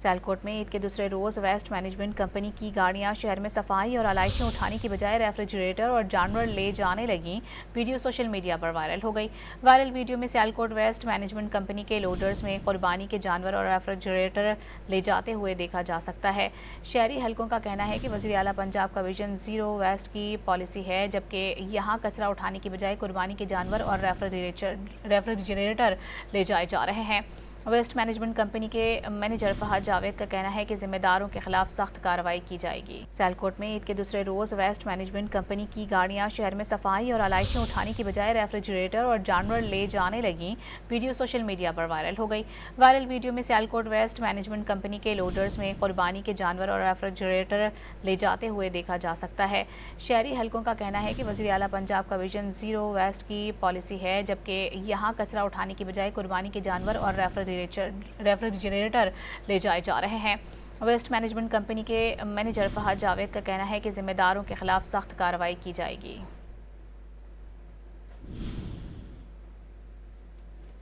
सियालकोट में ईद के दूसरे रोज वेस्ट मैनेजमेंट कंपनी की गाड़ियां शहर में सफाई और आलाइशें उठाने की बजाय रेफ्रिजरेटर और जानवर ले जाने लगी। वीडियो सोशल मीडिया पर वायरल हो गई। वायरल वीडियो में सियालकोट वेस्ट मैनेजमेंट कंपनी के लोडर्स में कुर्बानी के जानवर और रेफ्रिजरेटर ले जाते हुए देखा जा सकता है। शहरी हलकों का कहना है कि वज़ीर आला पंजाब का विजन जीरो वेस्ट की पॉलिसी है, जबकि यहाँ कचरा उठाने की बजाय कुर्बानी के जानवर और रेफ्रिजरेटर ले जाए जा रहे हैं। वेस्ट मैनेजमेंट कंपनी के मैनेजर फहद जावेद का कहना है कि जिम्मेदारों के खिलाफ सख्त कार्रवाई की जाएगी। सियालकोट में ईद के दूसरे रोज वेस्ट मैनेजमेंट कंपनी की गाड़ियां शहर में सफाई और आलाइशें उठाने की बजाय रेफ्रिजरेटर और जानवर ले जाने लगी। वीडियो सोशल मीडिया पर वायरल हो गई। वायरल वीडियो में सियालकोट वेस्ट मैनेजमेंट कंपनी के लोडर्स में कुर्बानी के जानवर और रेफ्रिजरेटर ले जाते हुए देखा जा सकता है। शहरी हलकों का कहना है कि वज़ीर आला पंजाब का विजन जीरो वेस्ट की पॉलिसी है, जबकि यहाँ कचरा उठाने की बजाय कुर्बानी के जानवर और रेफ्रिजरेटर ले जाए जा रहे हैं। वेस्ट मैनेजमेंट कंपनी के मैनेजर फहद जावेद का कहना है कि जिम्मेदारों के खिलाफ सख्त कार्रवाई की जाएगी।